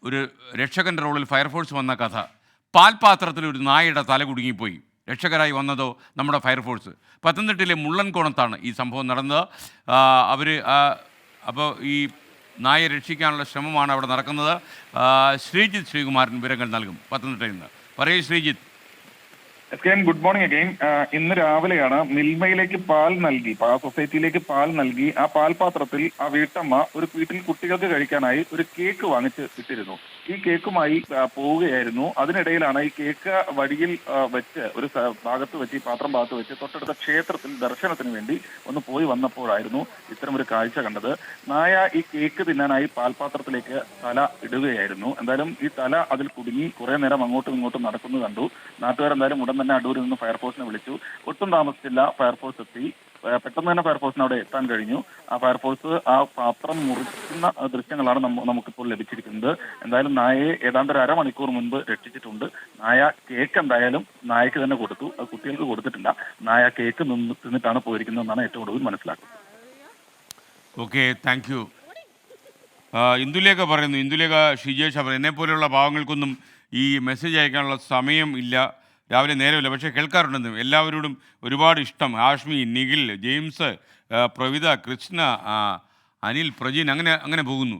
ഒരു രക്ഷകൻ്റെ റോളിൽ ഫയർഫോഴ്സ് വന്ന കഥ. പാൽപാത്രത്തിൽ ഒരു നായയുടെ തല കുടുങ്ങിപ്പോയി. രക്ഷകരായി വന്നതോ നമ്മുടെ ഫയർഫോഴ്സ്. പത്തനംതിട്ടയിലെ മുള്ളൻകോണത്താണ് ഈ സംഭവം നടന്നത്. അവർ അപ്പോൾ ഈ നായയെ രക്ഷിക്കാനുള്ള ശ്രമമാണ് അവിടെ നടക്കുന്നത്. ശ്രീജിത്ത് ശ്രീകുമാരൻ വിവരങ്ങൾ നൽകും പത്തനംതിട്ടയിൽ നിന്ന്. പറയൂ ശ്രീജിത്ത്. Good morning again. ഇന്ന് രാവിലെയാണ് മിൽമയിലേക്ക് പാൽ നൽകി, സൊസൈറ്റിയിലേക്ക് പാൽ നൽകി ആ പാൽപാത്രത്തിൽ ആ വീട്ടമ്മ ഒരു വീട്ടിൽ കുട്ടികൾക്ക് കഴിക്കാനായി ഒരു കേക്ക് വാങ്ങിച്ച് ഇട്ടിരുന്നു. ഈ കേക്കുമായി പോവുകയായിരുന്നു. അതിനിടയിലാണ് ഈ കേക്ക് വഴിയിൽ വെച്ച് ഒരു ഭാഗത്ത് വെച്ച്, ഈ പാത്രം ഭാഗത്ത് വെച്ച് തൊട്ടടുത്ത ക്ഷേത്രത്തിൽ ദർശനത്തിന് വേണ്ടി ഒന്ന് പോയി വന്നപ്പോഴായിരുന്നു ഇത്തരം ഒരു കാഴ്ച കണ്ടത്. നായ ഈ കേക്ക് തിന്നാനായി പാൽപാത്രത്തിലേക്ക് തല ഇടുകയായിരുന്നു. എന്തായാലും ഈ തല അതിൽ കുടുങ്ങി കുറെ നേരം അങ്ങോട്ടും ഇങ്ങോട്ടും നടക്കുന്നത് കണ്ടു. നാട്ടുകാർ എന്തായാലും ഉടൻ തന്നെ അടൂരിൽ നിന്ന് ഫയർഫോഴ്സിനെ വിളിച്ചു. ഒട്ടും താമസിച്ചില്ല, ഫയർഫോഴ്സ് എത്തി. പെട്ടെന്ന് തന്നെ ഫയർഫോഴ്സിന് അവിടെ എത്താൻ കഴിഞ്ഞു. ആ ഫയർഫോഴ്സ് ആ പാത്രം മുറിക്കുന്ന ദൃശ്യങ്ങളാണ് നമുക്കിപ്പോൾ ലഭിച്ചിരിക്കുന്നത്. എന്തായാലും നായയെ ഏതാണ്ട് ഒരു അരമണിക്കൂർ മുൻപ് രക്ഷിച്ചിട്ടുണ്ട്. നായ കേക്ക് എന്തായാലും നായക്ക് തന്നെ കൊടുത്തു, അത് കുട്ടികൾക്ക് കൊടുത്തിട്ടില്ല. നായ കേക്ക് തിന്നിട്ടാണ് പോയിരിക്കുന്നതെന്നാണ് ഏറ്റവും ഒടുവിൽ മനസ്സിലാക്കുന്നത്. Okay, thank you. ഇന്ദുലേഖ പറയുന്നു, ഇന്ദുലേഖ ഷിജേഷ് പറയുന്നു, എന്നെപ്പോലെയുള്ള പാവങ്ങൾക്കൊന്നും ഈ മെസ്സേജ് അയക്കാനുള്ള സമയം ഇല്ല, രാവിലെ നേരമില്ല, പക്ഷേ കേൾക്കാറുണ്ടെന്നും എല്ലാവരോടും ഒരുപാട് ഇഷ്ടം. ഹാഷ്മി, നിഖിൽ, ജെയിംസ്, പ്രവിത, കൃഷ്ണ, അനിൽ, പ്രജീൻ, അങ്ങനെ പോകുന്നു.